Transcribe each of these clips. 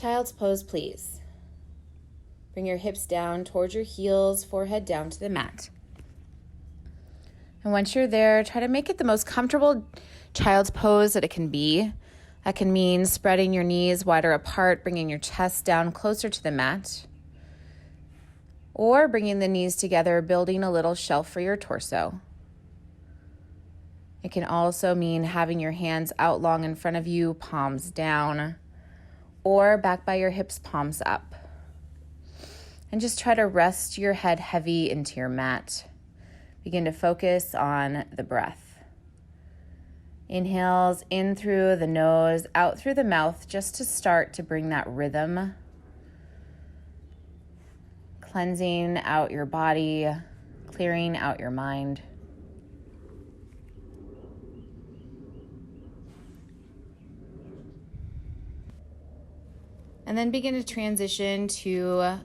Child's pose, please. Bring your hips down towards your heels, forehead down to the mat. And once you're there, try to make it the most comfortable child's pose that it can be. That can mean spreading your knees wider apart, bringing your chest down closer to the mat, or bringing the knees together, building a little shelf for your torso. It can also mean having your hands out long in front of you, palms down, or back by your hips, palms up. And just try to rest your head heavy into your mat. Begin to focus on the breath. Inhales in through the nose, out through the mouth, just to start to bring that rhythm. Cleansing out your body, clearing out your mind. And then begin to transition to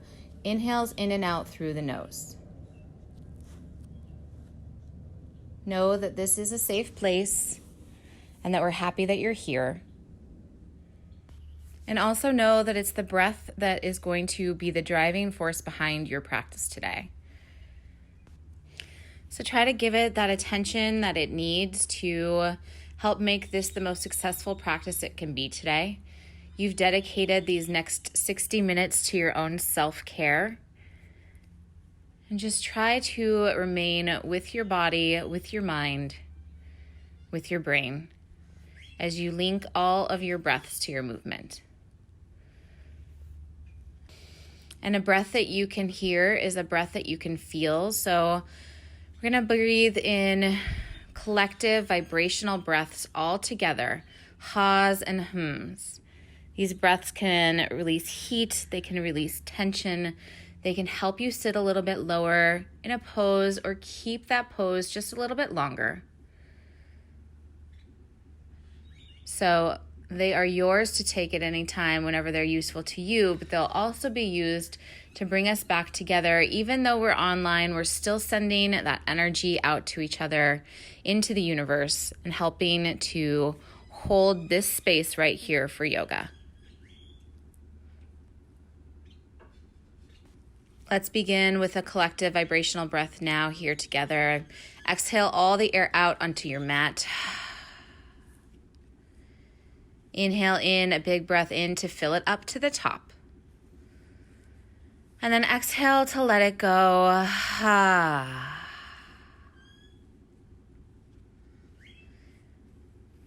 inhales in and out through the nose. Know that this is a safe place and that we're happy that you're here. And also know that it's the breath that is going to be the driving force behind your practice today. So try to give it that attention that it needs to help make this the most successful practice it can be today. You've dedicated these next 60 minutes to your own self-care. And just try to remain with your body, with your mind, with your brain, as you link all of your breaths to your movement. And a breath that you can hear is a breath that you can feel. So we're going to breathe in collective vibrational breaths all together, ha's and hms. These breaths can release heat, they can release tension, they can help you sit a little bit lower in a pose or keep that pose just a little bit longer. So they are yours to take at any time whenever they're useful to you, but they'll also be used to bring us back together. Even though we're online, we're still sending that energy out to each other into the universe and helping to hold this space right here for yoga. Let's begin with a collective vibrational breath now here together. Exhale all the air out onto your mat. Inhale in, a big breath in to fill it up to the top. And then exhale to let it go.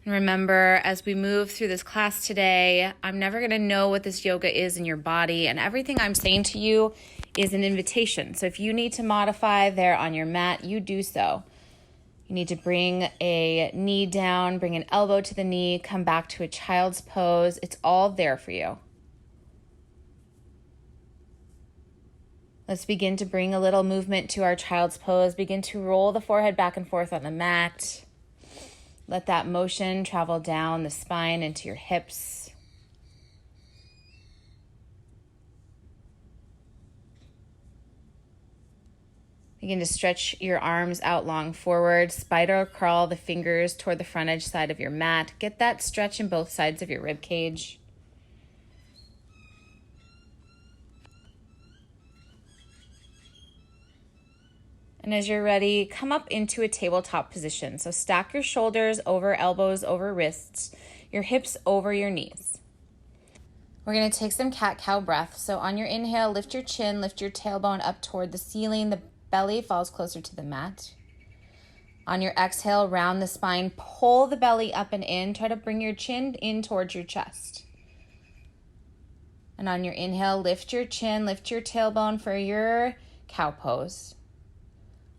Remember, as we move through this class today, I'm never going to know what this yoga is in your body, and everything I'm saying to you is an invitation. So if you need to modify there on your mat, you do so. You need to bring a knee down, bring an elbow to the knee, come back to a child's pose. It's all there for you. Let's begin to bring a little movement to our child's pose. Begin to roll the forehead back and forth on the mat. Let that motion travel down the spine into your hips. Begin to stretch your arms out long forward. Spider crawl the fingers toward the front edge side of your mat. Get that stretch in both sides of your rib cage. And as you're ready, come up into a tabletop position. So stack your shoulders over elbows, over wrists, your hips over your knees. We're going to take some cat-cow breath. So on your inhale, lift your chin, lift your tailbone up toward the ceiling. The belly falls closer to the mat. On your exhale, round the spine, pull the belly up and in. Try to bring your chin in towards your chest. And on your inhale, lift your chin, lift your tailbone for your cow pose.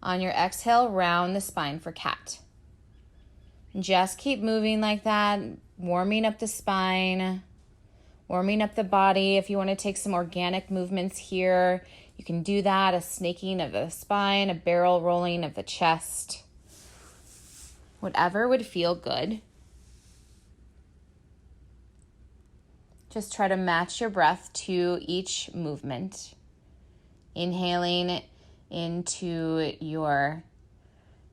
On your exhale, round the spine for cat. Just keep moving like that, warming up the spine, warming up the body. If you want to take some organic movements here, you can do that. A snaking of the spine, a barrel rolling of the chest. Whatever would feel good. Just try to match your breath to each movement. Inhaling into your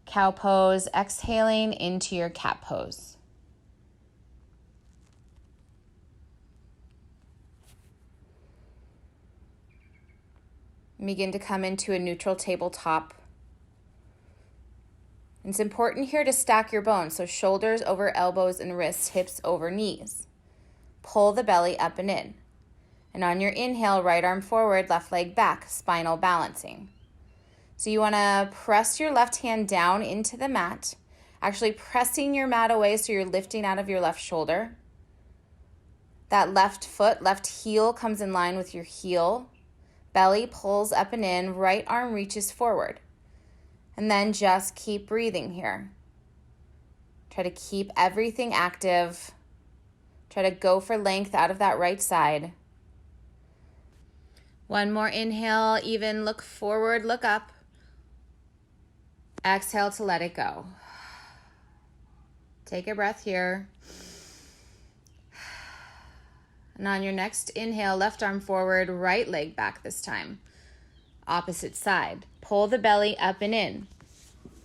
cow pose, exhaling into your cat pose. And begin to come into a neutral tabletop. It's important here to stack your bones, so shoulders over elbows and wrists, hips over knees. Pull the belly up and in. And on your inhale, right arm forward, left leg back, spinal balancing. So you want to press your left hand down into the mat, actually pressing your mat away so you're lifting out of your left shoulder. That left foot, left heel comes in line with your heel. Belly pulls up and in, right arm reaches forward. And then just keep breathing here. Try to keep everything active. Try to go for length out of that right side. One more inhale, even look forward, look up. Exhale to let it go. Take a breath here. And on your next inhale, left arm forward, right leg back this time. Opposite side. Pull the belly up and in.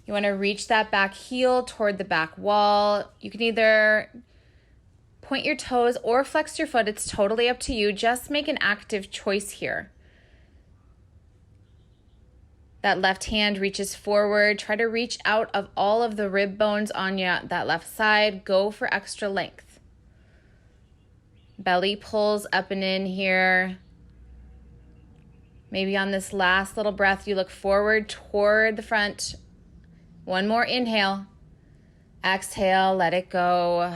You want to reach that back heel toward the back wall. You can either point your toes or flex your foot. It's totally up to you. Just make an active choice here. That left hand reaches forward. Try to reach out of all of the rib bones on that left side. Go for extra length. Belly pulls up and in here. Maybe on this last little breath, you look forward toward the front. One more inhale. Exhale, let it go.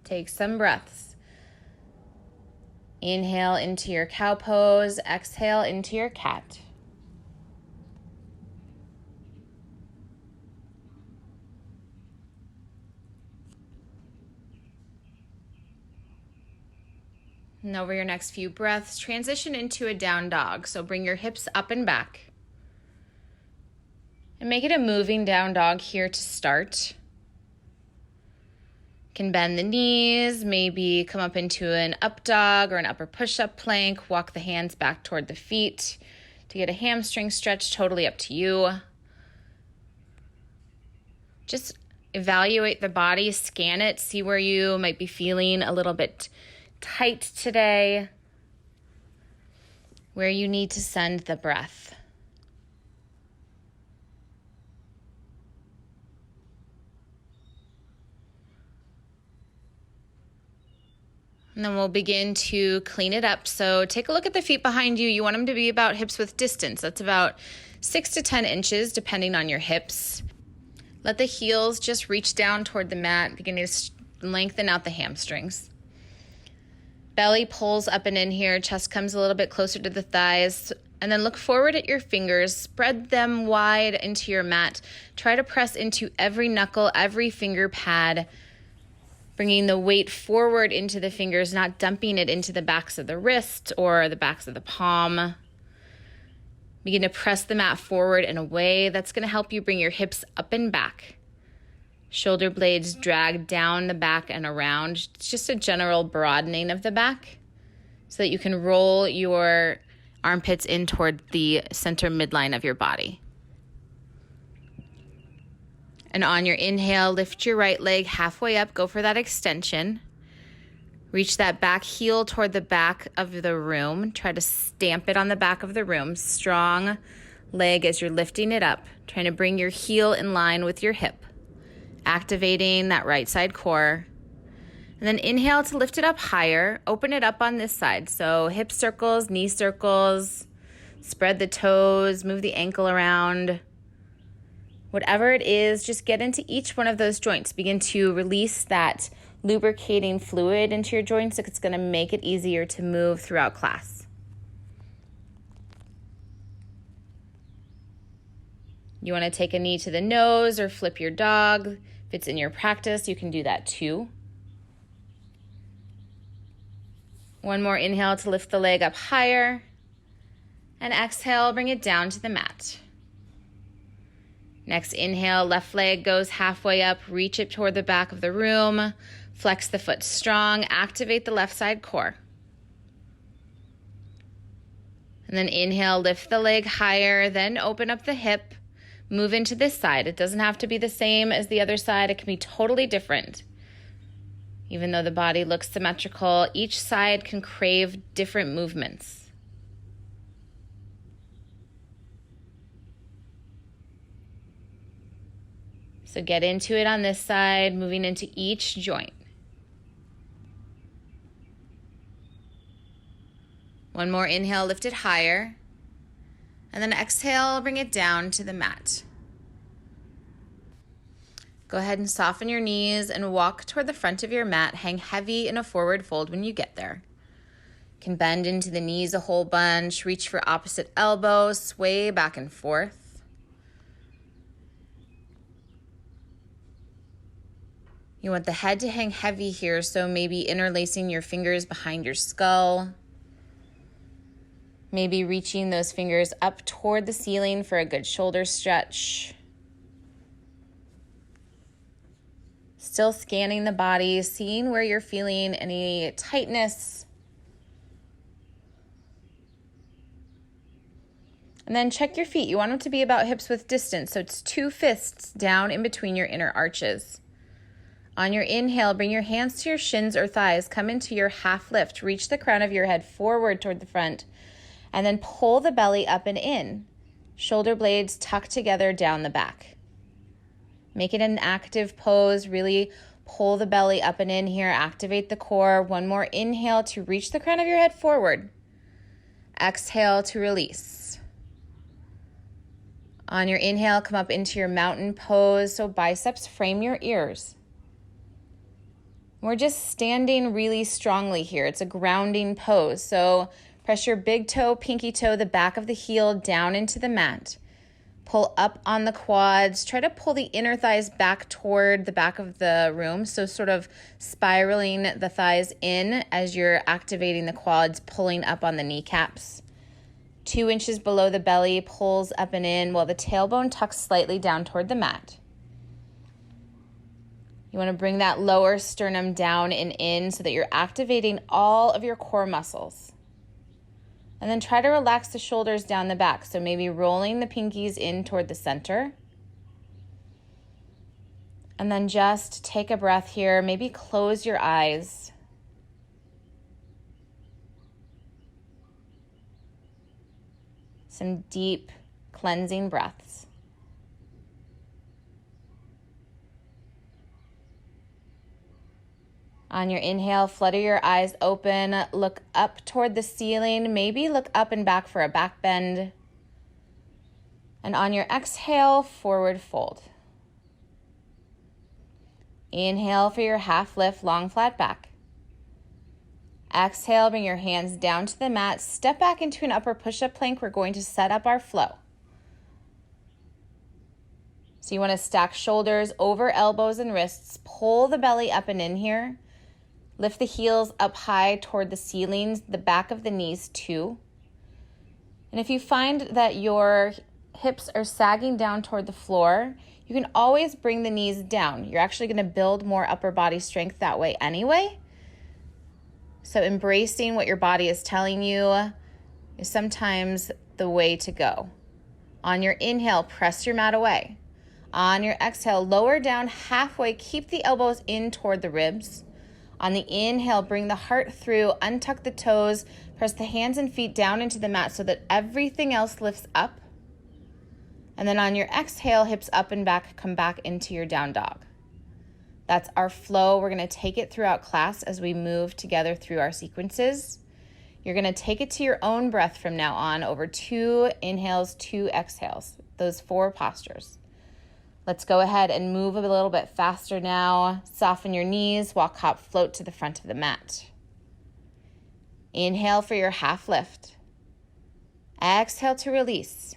Take some breaths. Inhale into your cow pose. Exhale into your cat. And over your next few breaths, transition into a down dog. So bring your hips up and back. And make it a moving down dog here to start. You can bend the knees, maybe come up into an up dog or an upper push-up plank. Walk the hands back toward the feet to get a hamstring stretch, totally up to you. Just evaluate the body, scan it, see where you might be feeling a little bit tight today, where you need to send the breath. And then we'll begin to clean it up. So take a look at the feet behind you. You want them to be about hips width distance. That's about 6 to 10 inches, depending on your hips. Let the heels just reach down toward the mat, beginning to lengthen out the hamstrings. Belly pulls up and in here, chest comes a little bit closer to the thighs, and then look forward at your fingers, spread them wide into your mat. Try to press into every knuckle, every finger pad, bringing the weight forward into the fingers, not dumping it into the backs of the wrist or the backs of the palm. Begin to press the mat forward in a way that's going to help you bring your hips up and back. Shoulder blades drag down the back and around. It's just a general broadening of the back so that you can roll your armpits in toward the center midline of your body. And on your inhale, lift your right leg halfway up. Go for that extension. Reach that back heel toward the back of the room. Try to stamp it on the back of the room. Strong leg as you're lifting it up. Trying to bring your heel in line with your hip. Activating that right side core. And then inhale to lift it up higher. Open it up on this side. So hip circles, knee circles. Spread the toes, move the ankle around. Whatever it is, just get into each one of those joints. Begin to release that lubricating fluid into your joints. It's going to make it easier to move throughout class. You want to take a knee to the nose or flip your dog. If it's in your practice, you can do that too. One more inhale to lift the leg up higher. And exhale, bring it down to the mat. Next inhale, left leg goes halfway up. Reach it toward the back of the room. Flex the foot strong. Activate the left side core. And then inhale, lift the leg higher. Then open up the hip. Move into this side. It doesn't have to be the same as the other side. It can be totally different. Even though the body looks symmetrical, each side can crave different movements. So get into it on this side, moving into each joint. One more inhale, lift it higher. And then exhale, bring it down to the mat. Go ahead and soften your knees and walk toward the front of your mat. Hang heavy in a forward fold when you get there. You can bend into the knees a whole bunch, reach for opposite elbow, sway back and forth. You want the head to hang heavy here, so maybe interlacing your fingers behind your skull. Maybe reaching those fingers up toward the ceiling for a good shoulder stretch. Still scanning the body, seeing where you're feeling any tightness. And then check your feet. You want them to be about hips width distance, so it's 2 fists down in between your inner arches. On your inhale, bring your hands to your shins or thighs. Come into your half lift. Reach the crown of your head forward toward the front. And then pull the belly up and in. Shoulder blades tucked together down the back. Make it an active pose. Really pull the belly up and in here. Activate the core. One more inhale to reach the crown of your head forward. Exhale to release. On your inhale, come up into your mountain pose. So biceps frame your ears. We're just standing really strongly here. It's a grounding pose. So press your big toe, pinky toe, the back of the heel down into the mat. Pull up on the quads. Try to pull the inner thighs back toward the back of the room. So sort of spiraling the thighs in as you're activating the quads, pulling up on the kneecaps. 2 inches below the belly, pulls up and in while the tailbone tucks slightly down toward the mat. You want to bring that lower sternum down and in so that you're activating all of your core muscles. And then try to relax the shoulders down the back. So maybe rolling the pinkies in toward the center. And then just take a breath here. Maybe close your eyes. Some deep cleansing breaths. On your inhale, flutter your eyes open, look up toward the ceiling, maybe look up and back for a back bend. And on your exhale, forward fold. Inhale for your half lift, long flat back. Exhale, bring your hands down to the mat, step back into an upper push-up plank. We're going to set up our flow. So you want to stack shoulders over elbows and wrists, pull the belly up and in here. Lift the heels up high toward the ceilings, the back of the knees too. And if you find that your hips are sagging down toward the floor, you can always bring the knees down. You're actually going to build more upper body strength that way anyway. So embracing what your body is telling you is sometimes the way to go. On your inhale, press your mat away. On your exhale, lower down halfway, keep the elbows in toward the ribs. On the inhale, bring the heart through, untuck the toes, press the hands and feet down into the mat so that everything else lifts up. And then on your exhale, hips up and back, come back into your down dog. That's our flow. We're going to take it throughout class as we move together through our sequences. You're going to take it to your own breath from now on over 2 inhales, 2 exhales, those 4 postures. Let's go ahead and move a little bit faster now. Soften your knees, walk, hop, float to the front of the mat. Inhale for your half lift. Exhale to release.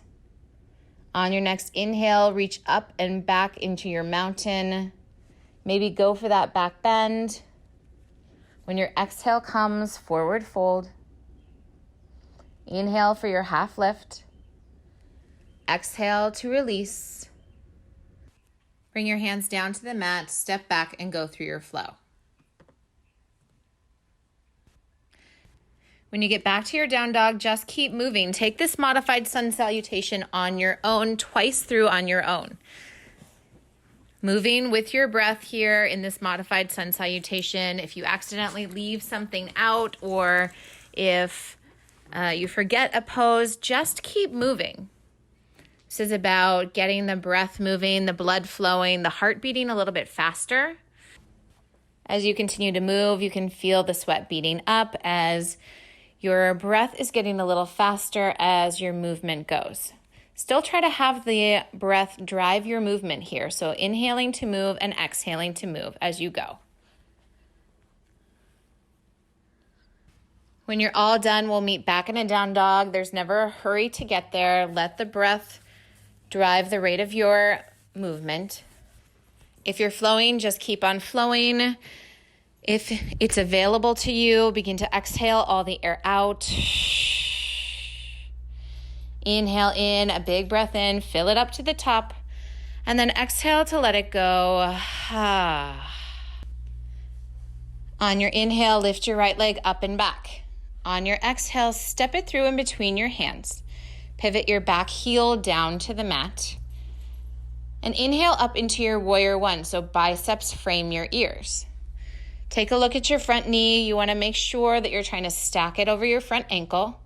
On your next inhale, reach up and back into your mountain. Maybe go for that back bend. When your exhale comes, forward fold. Inhale for your half lift. Exhale to release. Bring your hands down to the mat, step back, and go through your flow. When you get back to your down dog, just keep moving. Take this modified sun salutation on your own, twice through on your own. Moving with your breath here in this modified sun salutation. If you accidentally leave something out or if you forget a pose, just keep moving. This is about getting the breath moving, the blood flowing, the heart beating a little bit faster. As you continue to move, you can feel the sweat beating up as your breath is getting a little faster as your movement goes. Still try to have the breath drive your movement here. So inhaling to move and exhaling to move as you go. When you're all done, we'll meet back in a down dog. There's never a hurry to get there. Let the breath drive the rate of your movement. If you're flowing, just keep on flowing. If it's available to you, begin to exhale all the air out. Inhale in, a big breath in, fill it up to the top, and then exhale to let it go. On your inhale, lift your right leg up and back. On your exhale, step it through in between your hands. Pivot your back heel down to the mat. And inhale up into your warrior one, so biceps frame your ears. Take a look at your front knee. You want to make sure that you're trying to stack it over your front ankle.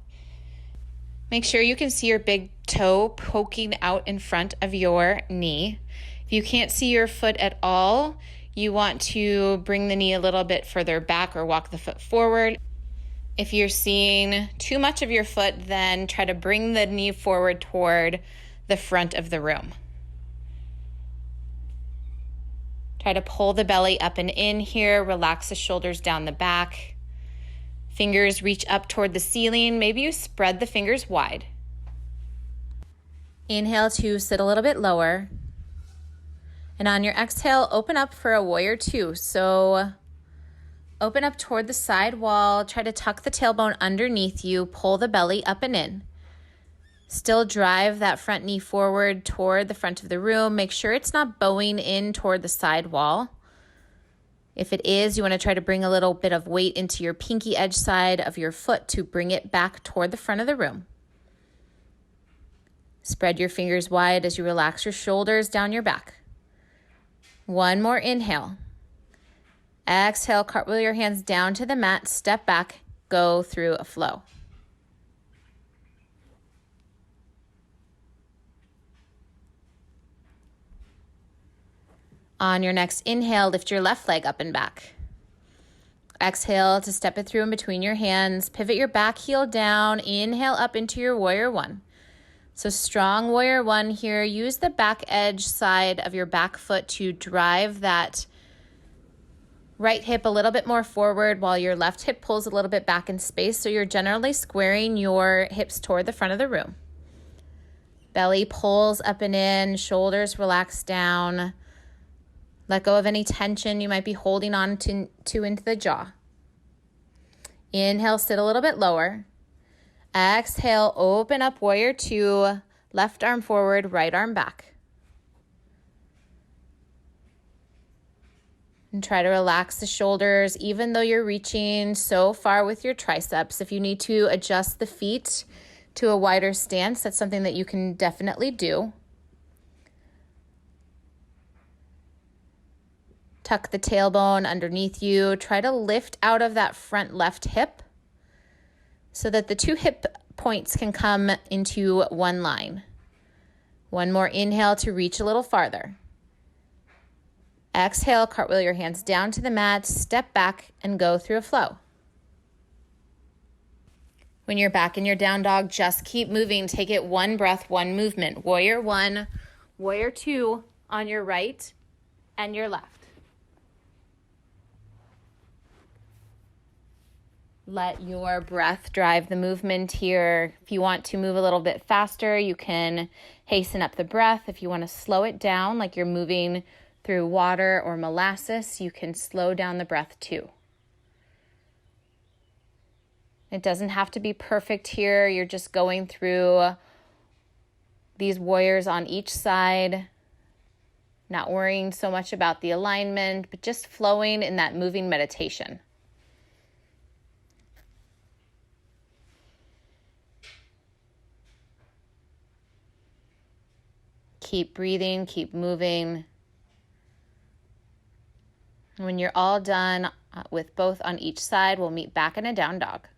Make sure you can see your big toe poking out in front of your knee. If you can't see your foot at all, you want to bring the knee a little bit further back or walk the foot forward. If you're seeing too much of your foot, then try to bring the knee forward toward the front of the room. Try to pull the belly up and in here. Relax the shoulders down the back. Fingers reach up toward the ceiling. Maybe you spread the fingers wide. Inhale to sit a little bit lower. And on your exhale, open up for a warrior two. So open up toward the side wall. Try to tuck the tailbone underneath you. Pull the belly up and in. Still drive that front knee forward toward the front of the room. Make sure it's not bowing in toward the side wall. If it is, you want to try to bring a little bit of weight into your pinky edge side of your foot to bring it back toward the front of the room. Spread your fingers wide as you relax your shoulders down your back. One more inhale. Exhale, cartwheel your hands down to the mat, step back, go through a flow. On your next inhale, lift your left leg up and back. Exhale to step it through in between your hands. Pivot your back heel down. Inhale up into your warrior one. So strong warrior one here. Use the back edge side of your back foot to drive that right hip a little bit more forward while your left hip pulls a little bit back in space. So you're generally squaring your hips toward the front of the room. Belly pulls up and in. Shoulders relax down. Let go of any tension you might be holding on to into the jaw. Inhale, sit a little bit lower. Exhale, open up, warrior two. Left arm forward, right arm back. And try to relax the shoulders, even though you're reaching so far with your triceps. If you need to adjust the feet to a wider stance, that's something that you can definitely do. Tuck the tailbone underneath you. Try to lift out of that front left hip so that the two hip points can come into one line. One more inhale to reach a little farther. Exhale, cartwheel your hands down to the mat, step back and go through a flow. When you're back in your down dog, just keep moving. Take it one breath, one movement. Warrior one, warrior two on your right and your left. Let your breath drive the movement here. If you want to move a little bit faster, you can hasten up the breath. If you want to slow it down, like you're moving through water or molasses, you can slow down the breath too. It doesn't have to be perfect here. You're just going through these warriors on each side, not worrying so much about the alignment, but just flowing in that moving meditation. Keep breathing, keep moving. When you're all done with both on each side, we'll meet back in a down dog.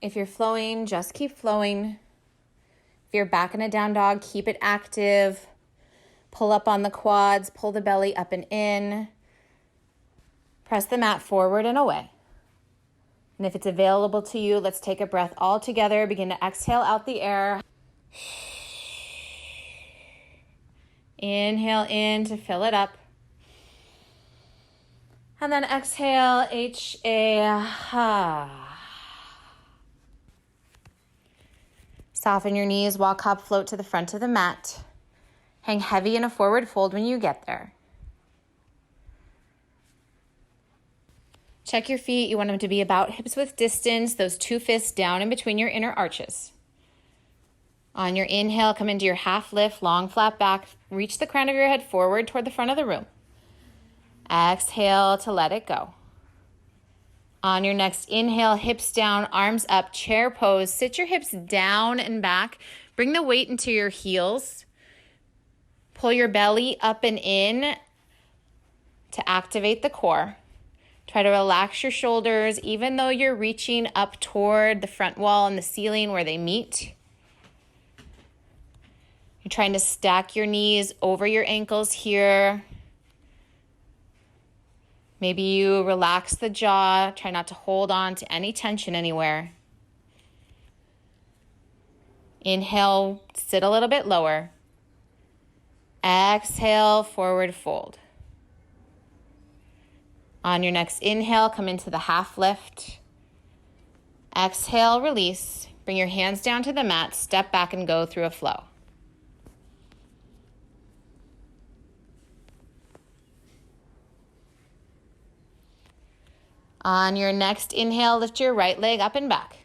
If you're flowing, just keep flowing. If you're back in a down dog, keep it active. Pull up on the quads, pull the belly up and in. Press the mat forward and away. And if it's available to you, let's take a breath all together. Begin to exhale out the air. Inhale in to fill it up. And then exhale, H-A. Soften your knees, walk, hop, float to the front of the mat. Hang heavy in a forward fold when you get there. Check your feet. You want them to be about hips width distance, those two fists down in between your inner arches. On your inhale, come into your half lift, long flat back. Reach the crown of your head forward toward the front of the room. Exhale to let it go. On your next inhale, hips down, arms up, chair pose. Sit your hips down and back. Bring the weight into your heels. Pull your belly up and in to activate the core. Try to relax your shoulders, even though you're reaching up toward the front wall and the ceiling where they meet. You're trying to stack your knees over your ankles here. Maybe you relax the jaw. Try not to hold on to any tension anywhere. Inhale, sit a little bit lower. Exhale, forward fold. On your next inhale, come into the half lift. Exhale, release. Bring your hands down to the mat, step back and go through a flow. On your next inhale, lift your right leg up and back.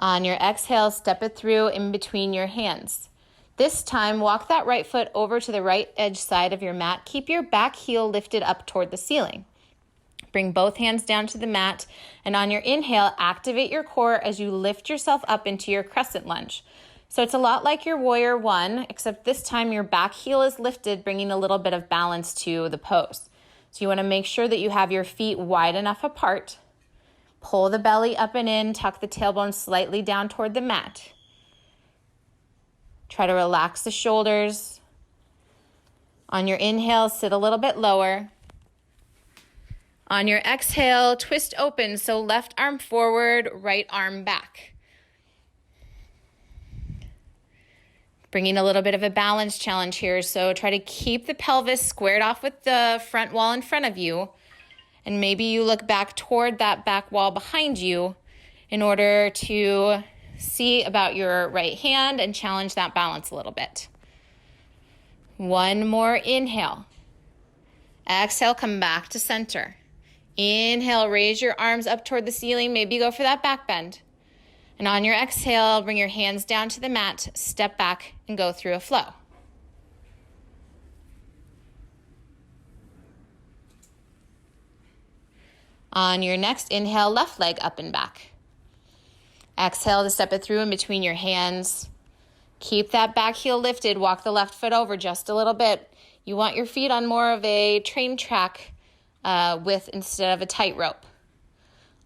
On your exhale, step it through in between your hands. This time, walk that right foot over to the right edge side of your mat. Keep your back heel lifted up toward the ceiling. Bring both hands down to the mat, and on your inhale, activate your core as you lift yourself up into your crescent lunge. So it's a lot like your warrior one, except this time your back heel is lifted, bringing a little bit of balance to the pose. So you want to make sure that you have your feet wide enough apart. Pull the belly up and in, tuck the tailbone slightly down toward the mat. Try to relax the shoulders. On your inhale, sit a little bit lower. On your exhale, twist open, so left arm forward, right arm back. Bringing a little bit of a balance challenge here, so try to keep the pelvis squared off with the front wall in front of you, and maybe you look back toward that back wall behind you in order to see about your right hand and challenge that balance a little bit. One more inhale. Exhale, come back to center. Inhale, raise your arms up toward the ceiling. Maybe go for that back bend. And on your exhale, bring your hands down to the mat, step back, and go through a flow. On your next inhale, left leg up and back. Exhale to step it through in between your hands. Keep that back heel lifted. Walk the left foot over just a little bit. You want your feet on more of a train track width instead of a tightrope.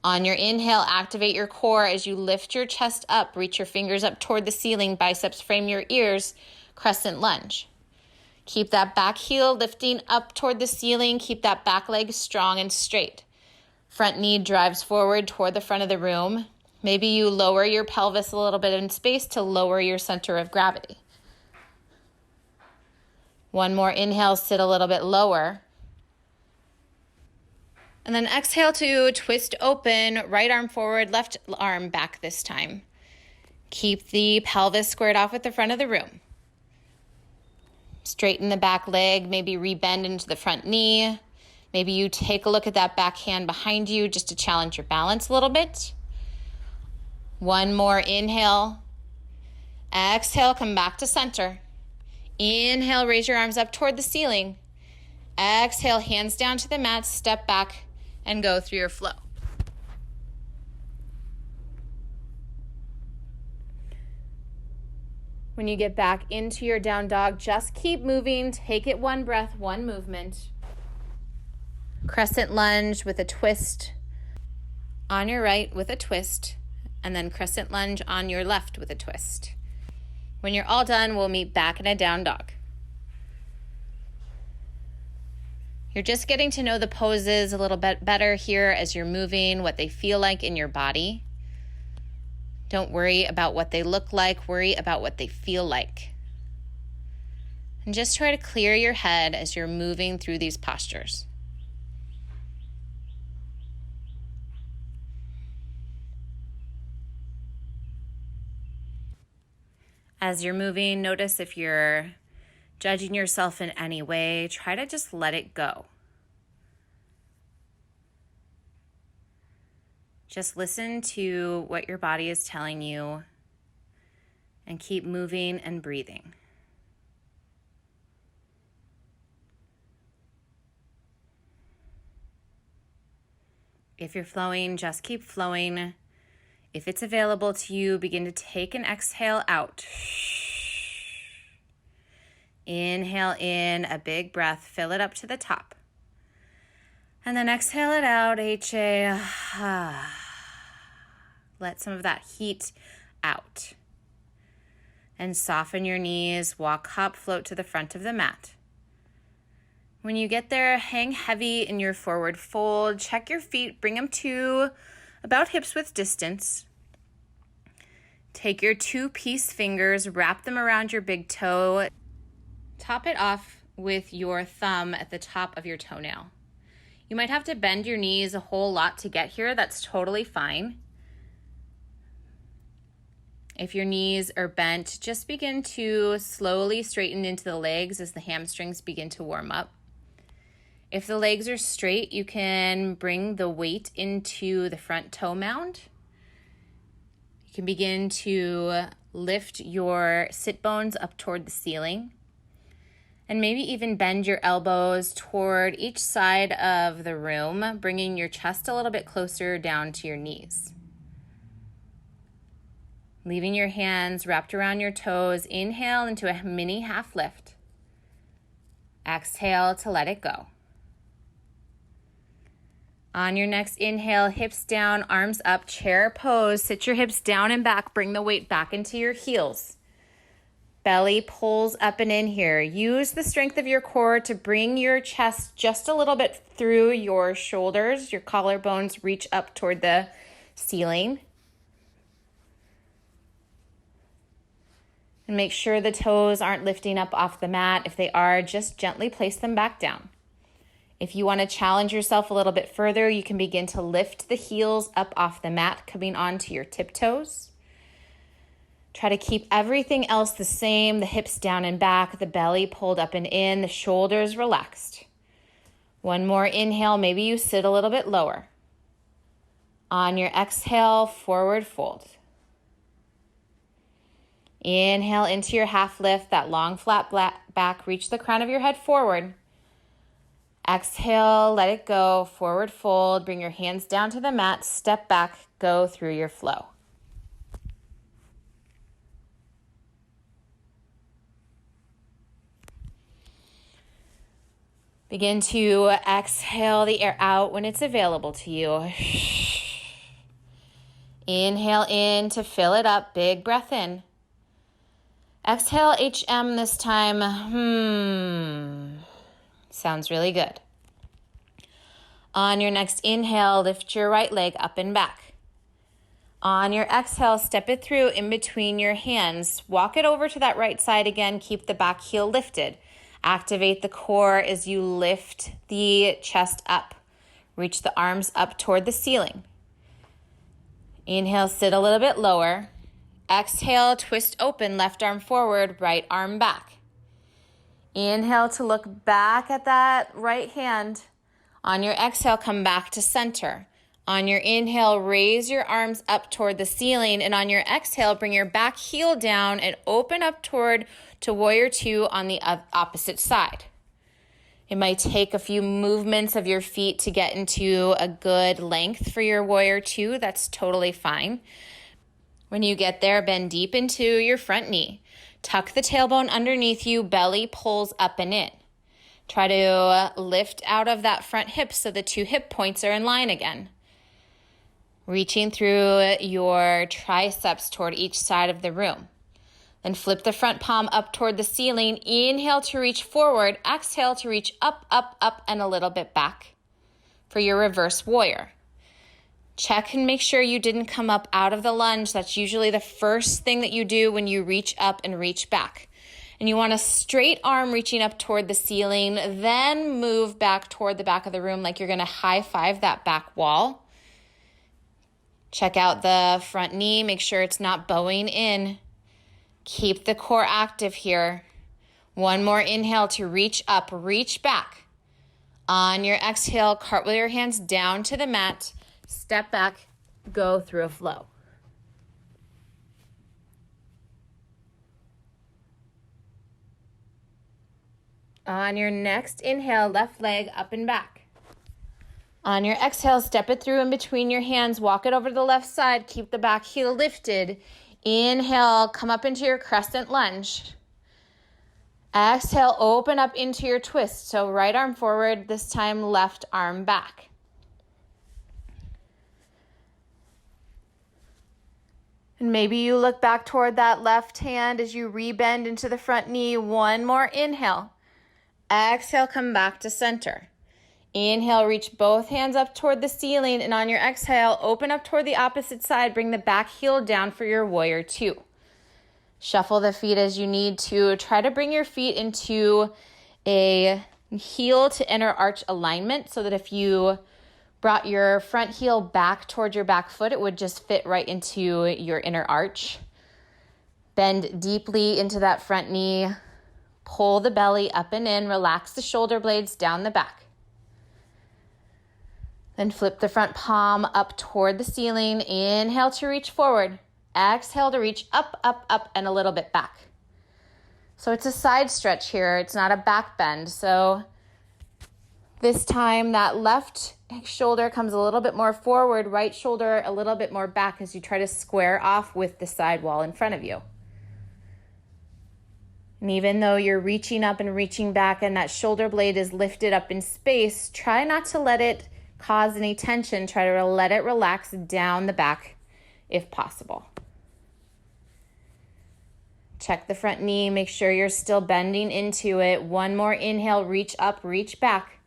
On your inhale, activate your core as you lift your chest up. Reach your fingers up toward the ceiling. Biceps frame your ears. Crescent lunge. Keep that back heel lifting up toward the ceiling. Keep that back leg strong and straight. Front knee drives forward toward the front of the room. Maybe you lower your pelvis a little bit in space to lower your center of gravity. One more inhale, sit a little bit lower. And then exhale to twist open, right arm forward, left arm back this time. Keep the pelvis squared off with the front of the room. Straighten the back leg, maybe rebend into the front knee. Maybe you take a look at that back hand behind you just to challenge your balance a little bit. One more inhale. Exhale, come back to center. Inhale, raise your arms up toward the ceiling. Exhale, hands down to the mat, step back, and go through your flow. When you get back into your down dog, just keep moving. Take it one breath, one movement. Crescent lunge with a twist. On your right with a twist. and then crescent lunge on your left with a twist. When you're all done, we'll meet back in a down dog. You're just getting to know the poses a little bit better here as you're moving, what they feel like in your body. Don't worry about what they look like, worry about what they feel like. And just try to clear your head as you're moving through these postures. As you're moving, notice if you're judging yourself in any way, try to just let it go. Just listen to what your body is telling you and keep moving and breathing. If you're flowing, just keep flowing. If it's available to you, begin to take an exhale out. Inhale in, a big breath, fill it up to the top. And then exhale it out, HA. Let some of that heat out. And soften your knees, walk up, float to the front of the mat. When you get there, hang heavy in your forward fold. Check your feet, bring them to about hips width distance. Take your 2-piece fingers, wrap them around your big toe. Top it off with your thumb at the top of your toenail. You might have to bend your knees a whole lot to get here. That's totally fine. If your knees are bent, just begin to slowly straighten into the legs as the hamstrings begin to warm up. If the legs are straight, you can bring the weight into the front toe mound. You can begin to lift your sit bones up toward the ceiling. And maybe even bend your elbows toward each side of the room, bringing your chest a little bit closer down to your knees. Leaving your hands wrapped around your toes, inhale into a mini half lift. Exhale to let it go. On your next inhale, hips down, arms up, chair pose. Sit your hips down and back. Bring the weight back into your heels. Belly pulls up and in here. Use the strength of your core to bring your chest just a little bit through your shoulders. Your collarbones reach up toward the ceiling. And make sure the toes aren't lifting up off the mat. If they are, just gently place them back down. If you want to challenge yourself a little bit further, you can begin to lift the heels up off the mat, coming onto your tiptoes. Try to keep everything else the same, the hips down and back, the belly pulled up and in, the shoulders relaxed. One more inhale, maybe you sit a little bit lower. On your exhale, forward fold. Inhale into your half lift, that long flat back, reach the crown of your head forward. Exhale, let it go, forward fold, bring your hands down to the mat, step back, go through your flow. Begin to exhale the air out when it's available to you. Inhale in to fill it up, big breath in. Exhale, HM this time. Sounds really good. On your next inhale, lift your right leg up and back. On your exhale, step it through in between your hands. Walk it over to that right side again. Keep the back heel lifted. Activate the core as you lift the chest up. Reach the arms up toward the ceiling. Inhale, sit a little bit lower. Exhale, twist open, left arm forward, right arm back. Inhale to look back at that right hand. On your exhale, come back to center. On your inhale, raise your arms up toward the ceiling. And on your exhale, bring your back heel down and open up toward to warrior two on the opposite side. It might take a few movements of your feet to get into a good length for your warrior two. That's totally fine. When you get there, bend deep into your front knee. Tuck the tailbone underneath you, belly pulls up and in. Try to lift out of that front hip so the two hip points are in line again. reaching through your triceps toward each side of the room. Then flip the front palm up toward the ceiling. Inhale to reach forward. Exhale to reach up, up, up, and a little bit back for your reverse warrior. Check and make sure you didn't come up out of the lunge. That's usually the first thing that you do when you reach up and reach back. And you want a straight arm reaching up toward the ceiling, then move back toward the back of the room like you're going to high five that back wall. Check out the front knee. Make sure it's not bowing in. Keep the core active here. One more inhale to reach up, reach back. On your exhale, cartwheel your hands down to the mat. Step back, go through a flow. On your next inhale, left leg up and back. On your exhale, step it through in between your hands. Walk it over to the left side. Keep the back heel lifted. Inhale, come up into your crescent lunge. Exhale, open up into your twist. So right arm forward, this time left arm back. And maybe you look back toward that left hand as you rebend into the front knee. One more inhale. Exhale, come back to center. Inhale, reach both hands up toward the ceiling, and on your exhale, open up toward the opposite side. Bring the back heel down for your warrior two. Shuffle the feet as you need to. Try to bring your feet into a heel to inner arch alignment so that if you brought your front heel back toward your back foot, it would just fit right into your inner arch. Bend deeply into that front knee. Pull the belly up and in. Relax the shoulder blades down the back. Then flip the front palm up toward the ceiling. Inhale to reach forward. Exhale to reach up, up, up, and a little bit back. So it's a side stretch here. It's not a back bend. So this time that left shoulder comes a little bit more forward, right shoulder a little bit more back as you try to square off with the side wall in front of you. And even though you're reaching up and reaching back and that shoulder blade is lifted up in space, try not to let it cause any tension. Try to let it relax down the back if possible. Check the front knee. Make sure you're still bending into it. One more inhale, reach up, reach back.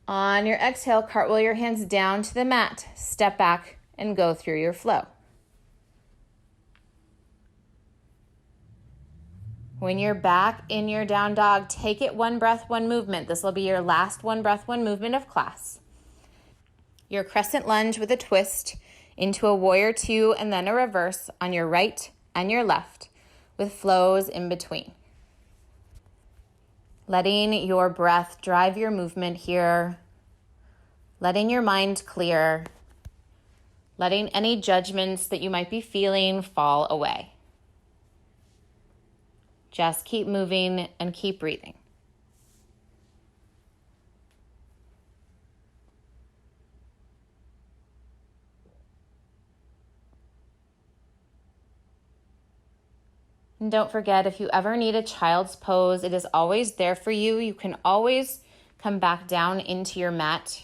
On your exhale, cartwheel your hands down to the mat. Step back and go through your flow. When you're back in your down dog, take it one breath, one movement. This will be your last one breath, one movement of class. Your crescent lunge with a twist into a warrior two and then a reverse on your right and your left with flows in between. Letting your breath drive your movement here. Letting your mind clear. Letting any judgments that you might be feeling fall away. Just keep moving and keep breathing. And don't forget, if you ever need a child's pose, it is always there for you. You can always come back down into your mat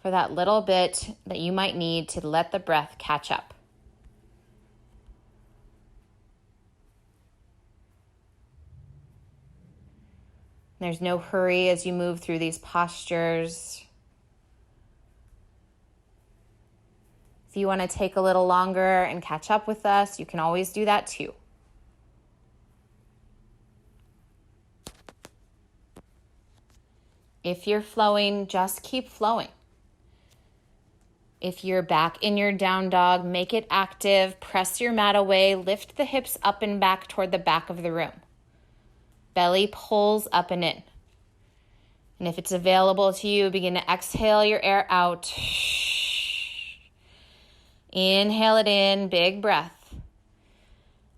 for that little bit that you might need to let the breath catch up. There's no hurry as you move through these postures. If you want to take a little longer and catch up with us, you can always do that too. If you're flowing, just keep flowing. If you're back in your down dog, make it active. Press your mat away. Lift the hips up and back toward the back of the room. Belly pulls up and in. And if it's available to you, begin to exhale your air out. Inhale it in, big breath.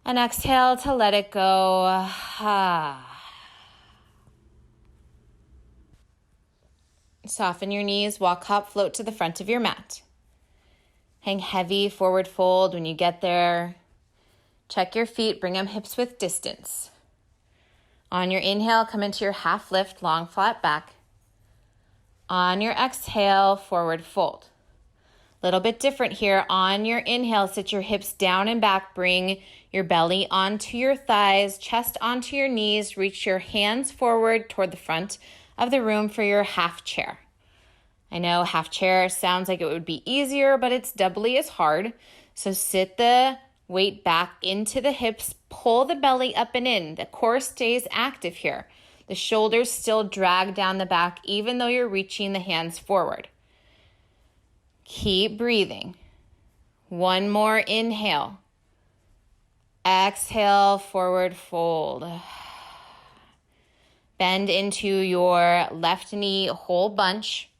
And exhale to let it go. Soften your knees, walk up, float to the front of your mat. Hang heavy, forward fold when you get there. Check your feet, bring them hips width distance. On your inhale, come into your half lift, long flat back. On your exhale, forward fold. Little bit different here. On your inhale, sit your hips down and back. Bring your belly onto your thighs, chest onto your knees. Reach your hands forward toward the front of the room for your half chair. I know half chair sounds like it would be easier, but it's doubly as hard. So sit the weight back into the hips, pull the belly up and in. The core stays active here. The shoulders still drag down the back even though you're reaching the hands forward. Keep breathing. One more inhale. Exhale, forward fold. Bend into your left knee, whole bunch.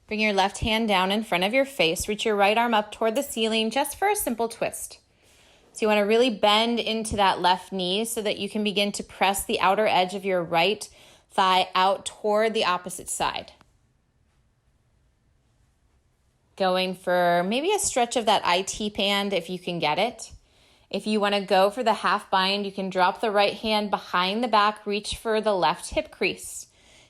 Bring your left hand down in front of your face. Reach your right arm up toward the ceiling just for a simple twist. So you want to really bend into that left knee so that you can begin to press the outer edge of your right thigh out toward the opposite side. Going for maybe a stretch of that IT band if you can get it. If you want to go for the half bind, you can drop the right hand behind the back, reach for the left hip crease.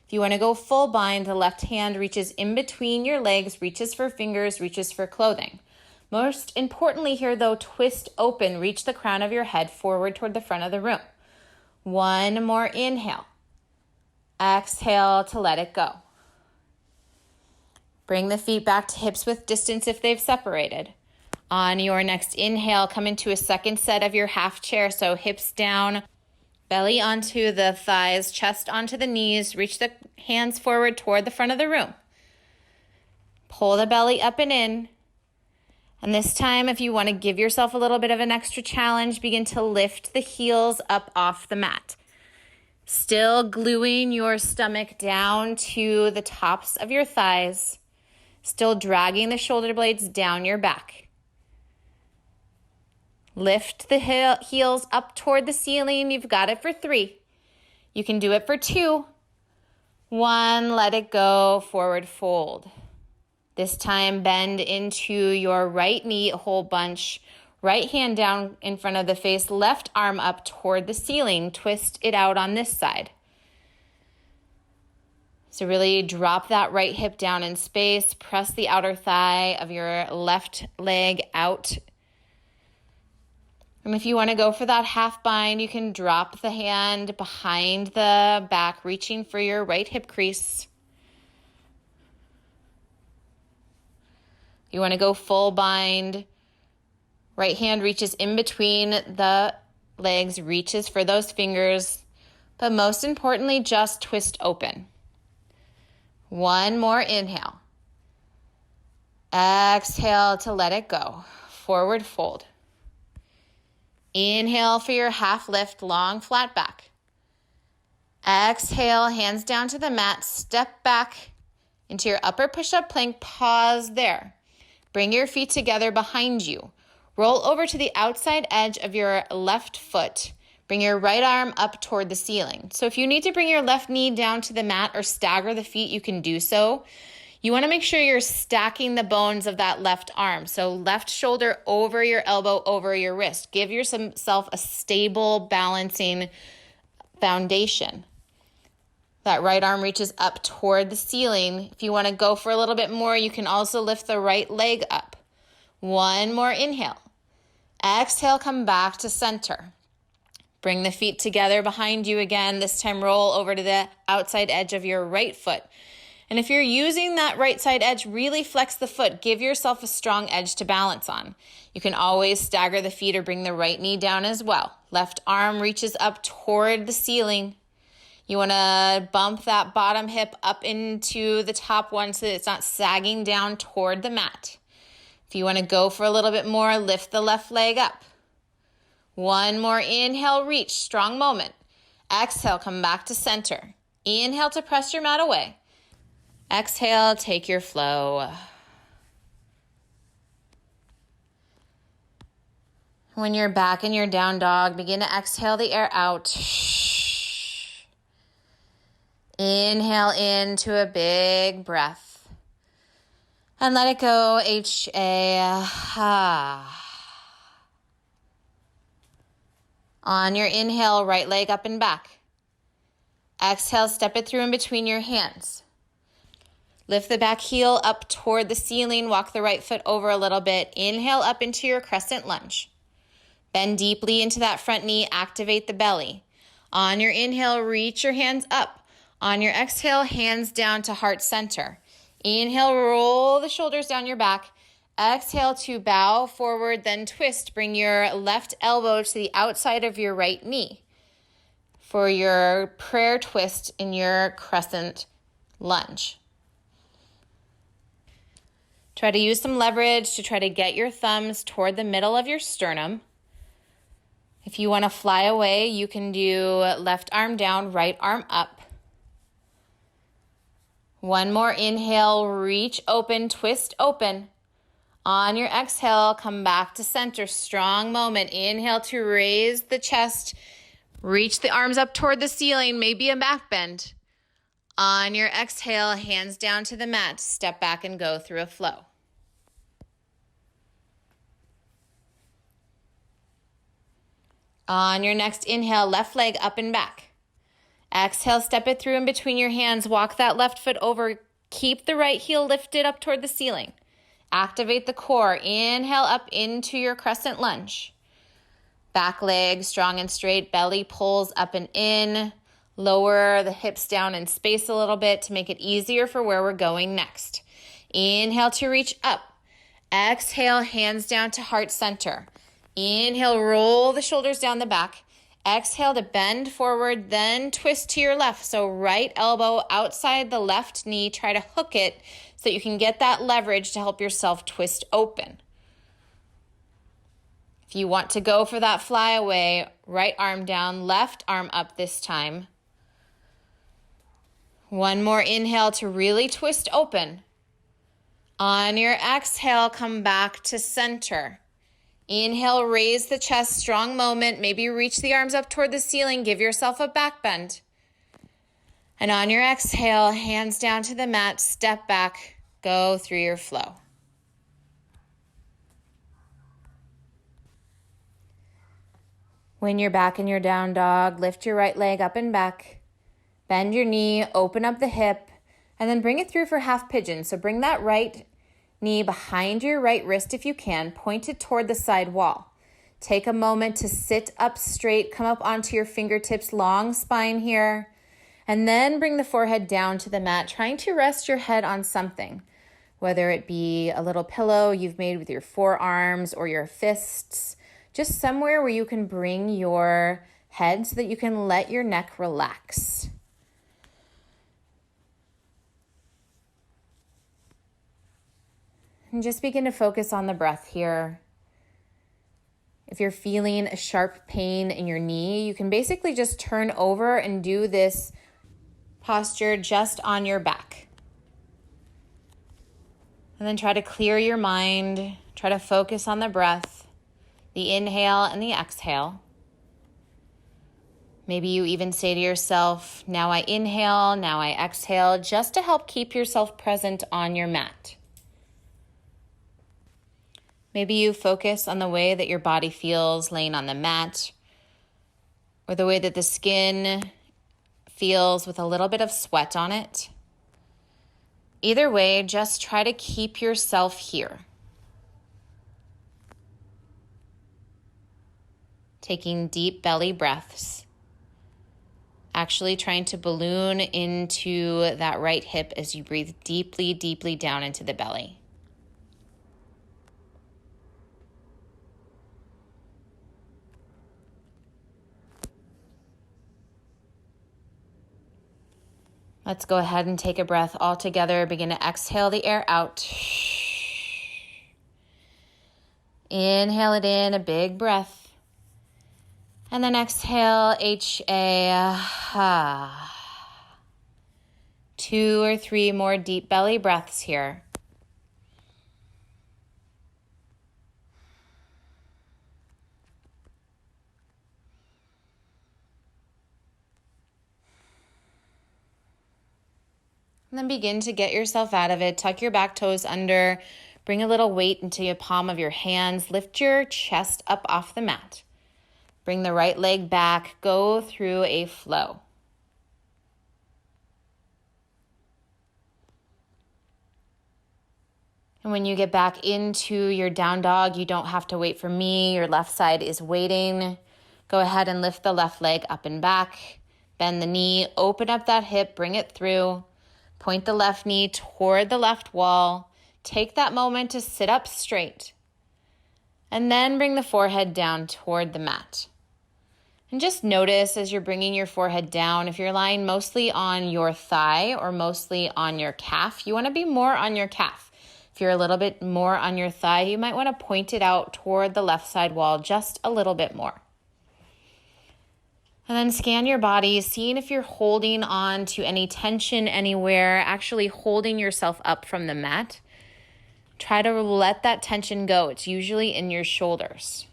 If you want to go full bind, the left hand reaches in between your legs, reaches for fingers, reaches for clothing. Most importantly here though, twist open, reach the crown of your head forward toward the front of the room. One more inhale. Exhale to let it go. Bring the feet back to hips width distance if they've separated. On your next inhale, come into a second set of your half chair. So hips down, belly onto the thighs, chest onto the knees. Reach the hands forward toward the front of the room. Pull the belly up and in. And this time, if you want to give yourself a little bit of an extra challenge, begin to lift the heels up off the mat. Still gluing your stomach down to the tops of your thighs. Still dragging the shoulder blades down your back. Lift the heels up toward the ceiling. You've got it for 3. You can do it for 2. 1, let it go, forward fold. This time, bend into your right knee, whole bunch. Right hand down in front of the face, left arm up toward the ceiling. Twist it out on this side. So really drop that right hip down in space. Press the outer thigh of your left leg out. And if you want to go for that half bind, you can drop the hand behind the back, reaching for your right hip crease. You want to go full bind. Right hand reaches in between the legs, reaches for those fingers. But most importantly, just twist open. One more inhale. Exhale to let it go. Forward fold. Inhale for your half lift, long flat back. Exhale, hands down to the mat. Step back into your upper push-up plank. Pause there. Bring your feet together behind you. Roll over to the outside edge of your left foot. Bring your right arm up toward the ceiling. So if you need to bring your left knee down to the mat or stagger the feet, you can do so. You want to make sure you're stacking the bones of that left arm. So left shoulder over your elbow, over your wrist. Give yourself a stable, balancing foundation. That right arm reaches up toward the ceiling. If you want to go for a little bit more, you can also lift the right leg up. One more inhale. Exhale, come back to center. Bring the feet together behind you again. This time roll over to the outside edge of your right foot. And if you're using that right side edge, really flex the foot. Give yourself a strong edge to balance on. You can always stagger the feet or bring the right knee down as well. Left arm reaches up toward the ceiling. You want to bump that bottom hip up into the top one so that it's not sagging down toward the mat. If you want to go for a little bit more, lift the left leg up. One more inhale, reach, strong moment. Exhale, come back to center. Inhale to press your mat away. Exhale, take your flow. When you're back in your down dog, begin to exhale the air out. Inhale into a big breath. And let it go, H-A. On your inhale, right leg up and back. Exhale, step it through in between your hands. Lift the back heel up toward the ceiling. Walk the right foot over a little bit. Inhale up into your crescent lunge. Bend deeply into that front knee. Activate the belly. On your inhale, reach your hands up. On your exhale, hands down to heart center. Inhale, roll the shoulders down your back. Exhale to bow forward, then twist. Bring your left elbow to the outside of your right knee for your prayer twist in your crescent lunge. Try to use some leverage to try to get your thumbs toward the middle of your sternum. If you want to fly away, you can do left arm down, right arm up. One more inhale, reach open, twist open. On your exhale, come back to center. Strong moment. Inhale to raise the chest. Reach the arms up toward the ceiling, maybe a back bend. On your exhale, hands down to the mat. Step back and go through a flow. On your next inhale, left leg up and back. Exhale, step it through in between your hands. Walk that left foot over. Keep the right heel lifted up toward the ceiling. Activate the core. Inhale up into your crescent lunge. Back leg strong and straight. Belly pulls up and in. Lower the hips down in space a little bit to make it easier for where we're going next. Inhale to reach up. Exhale, hands down to heart center. Inhale, roll the shoulders down the back. Exhale to bend forward, then twist to your left. So right elbow outside the left knee. Try to hook it so that you can get that leverage to help yourself twist open. If you want to go for that fly away, right arm down, left arm up this time. One more inhale to really twist open. On your exhale, come back to center. Inhale, raise the chest, strong moment. Maybe reach the arms up toward the ceiling. Give yourself a back bend. And on your exhale, hands down to the mat, step back, go through your flow. When you're back in your down dog, lift your right leg up and back. Bend your knee, open up the hip, and then bring it through for half pigeon. So bring that right knee behind your right wrist if you can, point it toward the side wall. Take a moment to sit up straight, come up onto your fingertips, long spine here, and then bring the forehead down to the mat, trying to rest your head on something, whether it be a little pillow you've made with your forearms or your fists, just somewhere where you can bring your head so that you can let your neck relax. And just begin to focus on the breath here. If you're feeling a sharp pain in your knee, you can basically just turn over and do this posture just on your back. And then try to clear your mind. Try to focus on the breath, the inhale and the exhale. Maybe you even say to yourself, now I inhale, now I exhale, just to help keep yourself present on your mat. Maybe you focus on the way that your body feels laying on the mat, or the way that the skin feels with a little bit of sweat on it. Either way, just try to keep yourself here. Taking deep belly breaths. Actually trying to balloon into that right hip as you breathe deeply, deeply down into the belly. Let's go ahead and take a breath all together. Begin to exhale the air out. Inhale it in, a big breath. And then exhale, H-A. 2 or 3 more deep belly breaths here. And then begin to get yourself out of it. Tuck your back toes under. Bring a little weight into your palm of your hands. Lift your chest up off the mat. Bring the right leg back. Go through a flow. And when you get back into your down dog, you don't have to wait for me. Your left side is waiting. Go ahead and lift the left leg up and back. Bend the knee, open up that hip, bring it through. Point the left knee toward the left wall. Take that moment to sit up straight. And then bring the forehead down toward the mat. And just notice as you're bringing your forehead down, if you're lying mostly on your thigh or mostly on your calf, you want to be more on your calf. If you're a little bit more on your thigh, you might want to point it out toward the left side wall just a little bit more. And then scan your body, seeing if you're holding on to any tension anywhere, actually holding yourself up from the mat. Try to let that tension go. It's usually in your shoulders.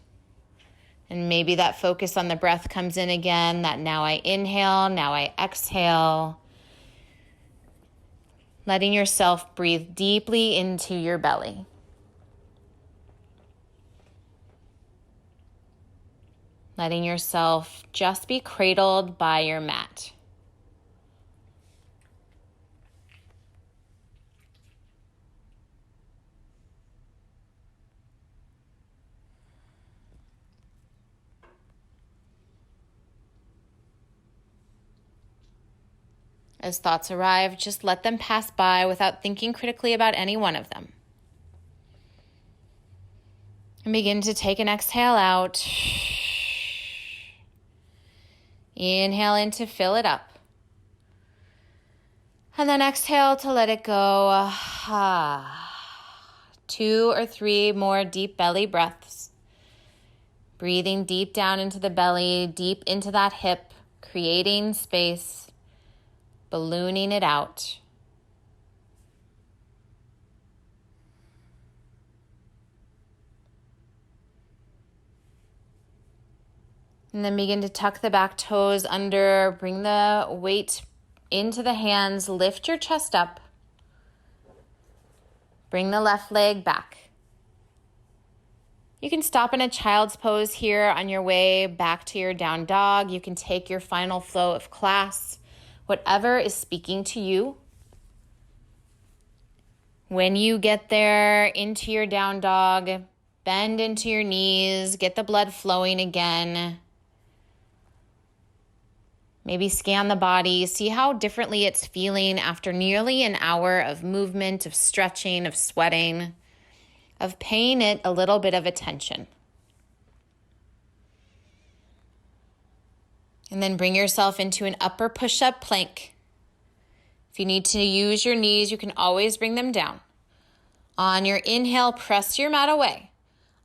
And maybe that focus on the breath comes in again, that now I inhale, now I exhale. Letting yourself breathe deeply into your belly. Letting yourself just be cradled by your mat. As thoughts arrive, just let them pass by without thinking critically about any one of them. And begin to take an exhale out. Inhale in to fill it up. And then exhale to let it go. 2 or 3 more deep belly breaths. Breathing deep down into the belly, deep into that hip, creating space. Ballooning it out. And then begin to tuck the back toes under, bring the weight into the hands, lift your chest up. Bring the left leg back. You can stop in a child's pose here on your way back to your down dog. You can take your final flow of class. Whatever is speaking to you. When you get there into your down dog, bend into your knees, get the blood flowing again. Maybe scan the body, see how differently it's feeling after nearly an hour of movement, of stretching, of sweating, of paying it a little bit of attention. And then bring yourself into an upper push-up plank. If you need to use your knees, you can always bring them down. On your inhale, press your mat away.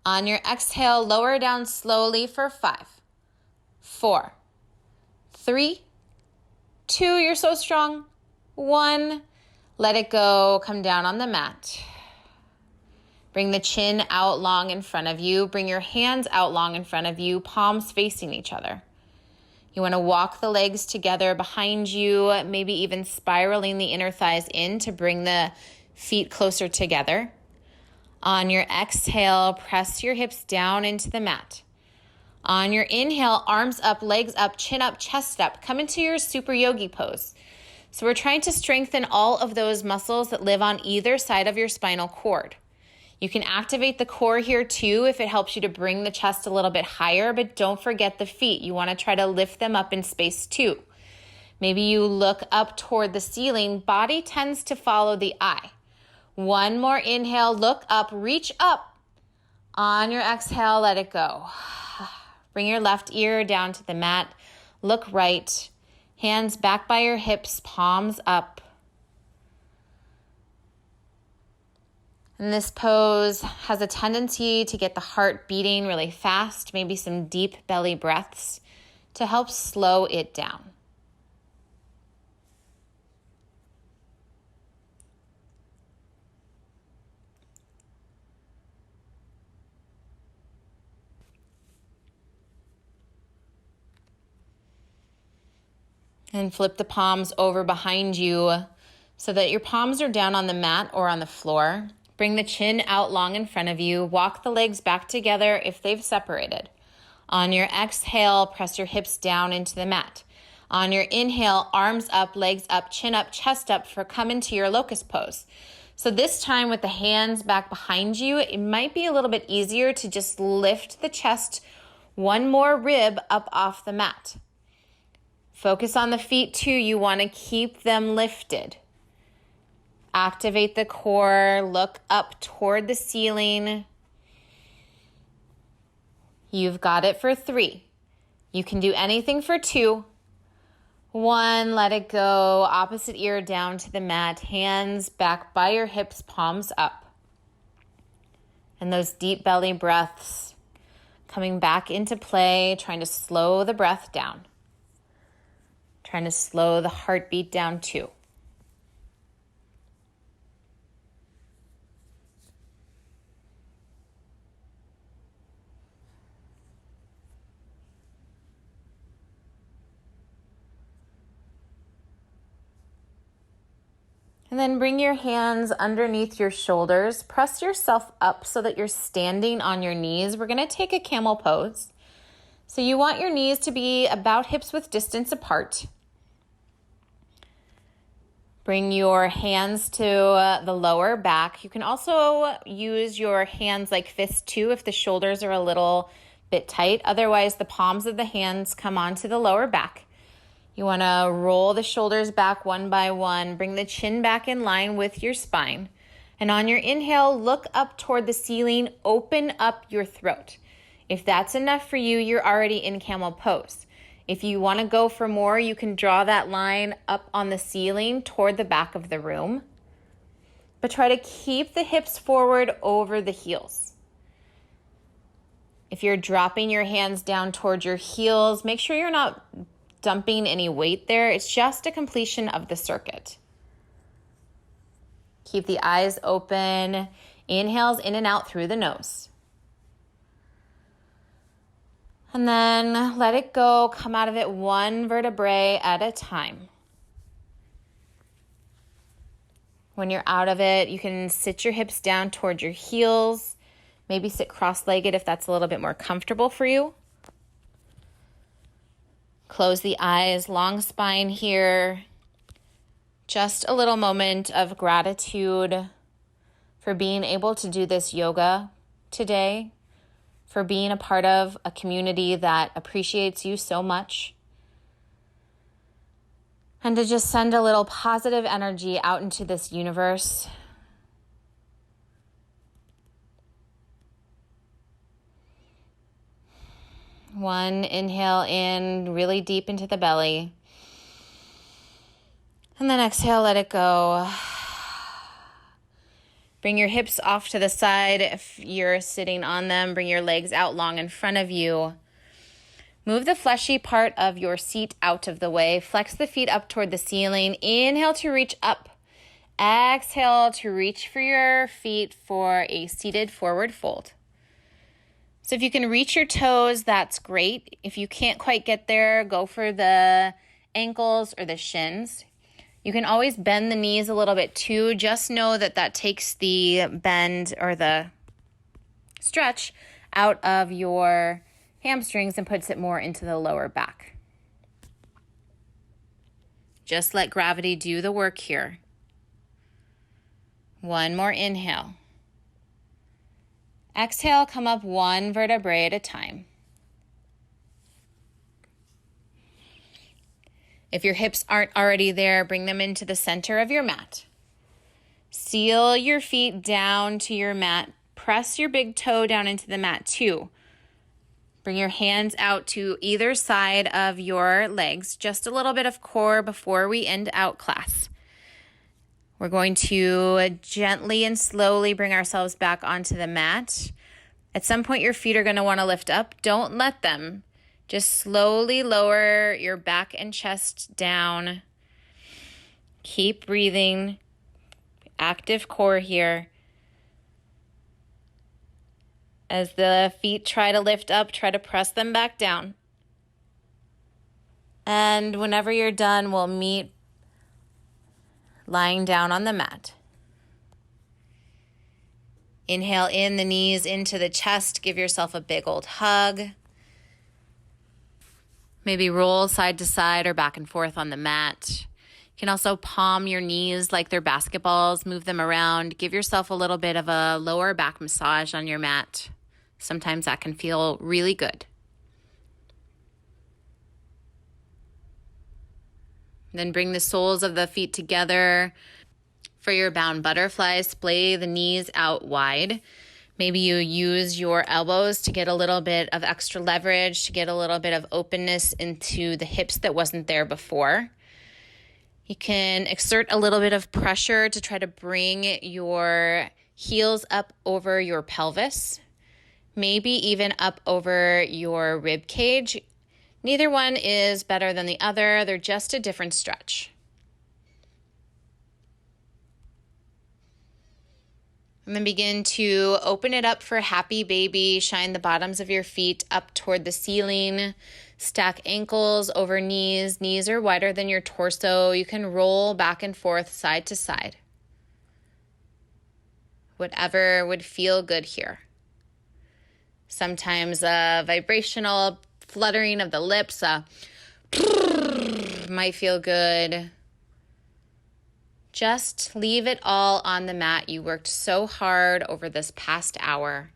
On your exhale, lower down slowly for 5, 4, 3, 2, you're so strong. 1, let it go, come down on the mat. Bring the chin out long in front of you. Bring your hands out long in front of you, palms facing each other. You want to walk the legs together behind you, maybe even spiraling the inner thighs in to bring the feet closer together. On your exhale, press your hips down into the mat. On your inhale, arms up, legs up, chin up, chest up. Come into your super yogi pose. So we're trying to strengthen all of those muscles that live on either side of your spinal cord. You can activate the core here too if it helps you to bring the chest a little bit higher, but don't forget the feet. You want to try to lift them up in space too. Maybe you look up toward the ceiling. Body tends to follow the eye. 1 more inhale, look up, reach up. On your exhale, let it go. Bring your left ear down to the mat. Look right. Hands back by your hips, palms up. And this pose has a tendency to get the heart beating really fast, maybe some deep belly breaths to help slow it down. And flip the palms over behind you so that your palms are down on the mat or on the floor. Bring the chin out long in front of you. Walk the legs back together if they've separated. On your exhale, press your hips down into the mat. On your inhale, arms up, legs up, chin up, chest up for come into your locust pose. So this time with the hands back behind you, it might be a little bit easier to just lift the chest one more rib up off the mat. Focus on the feet too. You want to keep them lifted. Activate the core, look up toward the ceiling. You've got it for 3. You can do anything for 2. 1, let it go, opposite ear down to the mat, hands back by your hips, palms up. And those deep belly breaths coming back into play, trying to slow the breath down. Trying to slow the heartbeat down too. And then bring your hands underneath your shoulders. Press yourself up so that you're standing on your knees. We're going to take a camel pose. So you want your knees to be about hips width distance apart. Bring your hands to the lower back. You can also use your hands like fists too if the shoulders are a little bit tight. Otherwise, the palms of the hands come onto the lower back. You want to roll the shoulders back one by one. Bring the chin back in line with your spine. And on your inhale, look up toward the ceiling. Open up your throat. If that's enough for you, you're already in camel pose. If you want to go for more, you can draw that line up on the ceiling toward the back of the room. But try to keep the hips forward over the heels. If you're dropping your hands down toward your heels, make sure you're not dumping any weight there. It's just a completion of the circuit. Keep the eyes open. Inhales in and out through the nose. And then let it go. Come out of it one vertebrae at a time. When you're out of it, you can sit your hips down toward your heels. Maybe sit cross-legged if that's a little bit more comfortable for you. Close the eyes, long spine here. Just a little moment of gratitude for being able to do this yoga today, for being a part of a community that appreciates you so much, and to just send a little positive energy out into this universe. One inhale in really deep into the belly. And then exhale, let it go. Bring your hips off to the side if you're sitting on them. Bring your legs out long in front of you. Move the fleshy part of your seat out of the way. Flex the feet up toward the ceiling. Inhale to reach up. Exhale to reach for your feet for a seated forward fold. So if you can reach your toes, that's great. If you can't quite get there, go for the ankles or the shins. You can always bend the knees a little bit too. Just know that that takes the bend or the stretch out of your hamstrings and puts it more into the lower back. Just let gravity do the work here. One more inhale. Exhale, come up one vertebrae at a time. If your hips aren't already there, bring them into the center of your mat. Seal your feet down to your mat. Press your big toe down into the mat too. Bring your hands out to either side of your legs. Just a little bit of core before we end out class. We're going to gently and slowly bring ourselves back onto the mat. At some point, your feet are going to want to lift up. Don't let them. Just slowly lower your back and chest down. Keep breathing. Active core here. As the feet try to lift up, try to press them back down. And whenever you're done, we'll meet lying down on the mat. Inhale in the knees into the chest. Give yourself a big old hug. Maybe roll side to side or back and forth on the mat. You can also palm your knees like they're basketballs, move them around. Give yourself a little bit of a lower back massage on your mat. Sometimes that can feel really good. Then bring the soles of the feet together. For your bound butterfly, splay the knees out wide. Maybe you use your elbows to get a little bit of extra leverage, to get a little bit of openness into the hips that wasn't there before. You can exert a little bit of pressure to try to bring your heels up over your pelvis, maybe even up over your rib cage. Neither one is better than the other. They're just a different stretch. And then begin to open it up for happy baby. Shine the bottoms of your feet up toward the ceiling. Stack ankles over knees. Knees are wider than your torso. You can roll back and forth, side to side. Whatever would feel good here. Sometimes a vibrational fluttering of the lips might feel good. Just leave it all on the mat. You worked so hard over this past hour.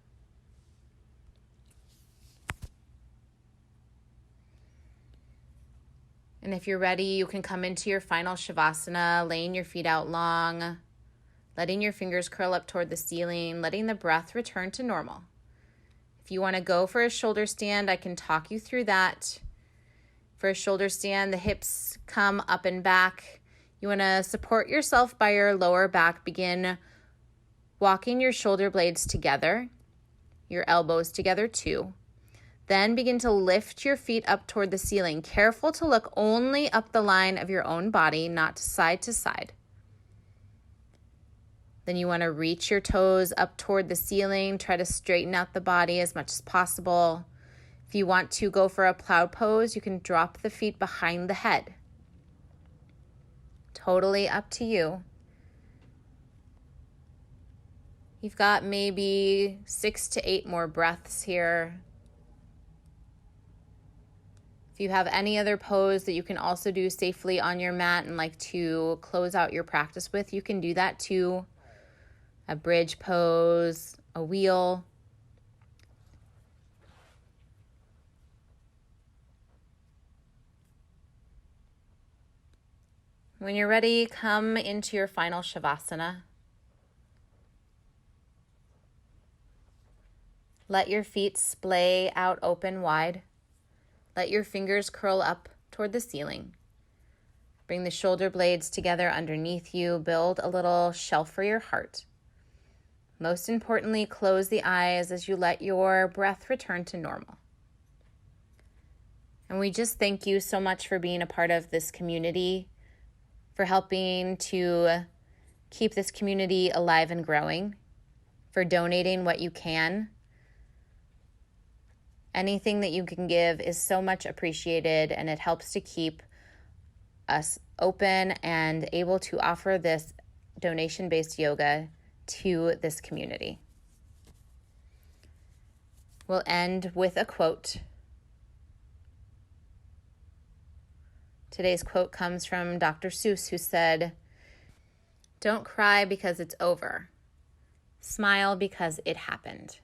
And if you're ready, you can come into your final Shavasana, laying your feet out long, letting your fingers curl up toward the ceiling, letting the breath return to normal. If you want to go for a shoulder stand, I can talk you through that. For a shoulder stand, the hips come up and back. You want to support yourself by your lower back. Begin walking your shoulder blades together, your elbows together too. Then begin to lift your feet up toward the ceiling. Careful to look only up the line of your own body, not side to side. Then you want to reach your toes up toward the ceiling. Try to straighten out the body as much as possible. If you want to go for a plow pose, you can drop the feet behind the head. Totally up to you. You've got maybe 6 to 8 more breaths here. If you have any other pose that you can also do safely on your mat and like to close out your practice with, you can do that too. A bridge pose, a wheel. When you're ready, come into your final Shavasana. Let your feet splay out open wide. Let your fingers curl up toward the ceiling. Bring the shoulder blades together underneath you. Build a little shelf for your heart. Most importantly, close the eyes as you let your breath return to normal. And we just thank you so much for being a part of this community, for helping to keep this community alive and growing, for donating what you can. Anything that you can give is so much appreciated, and it helps to keep us open and able to offer this donation-based yoga to this community. We'll end with a quote. Today's quote comes from Dr. Seuss, who said, "Don't cry because it's over. Smile because it happened."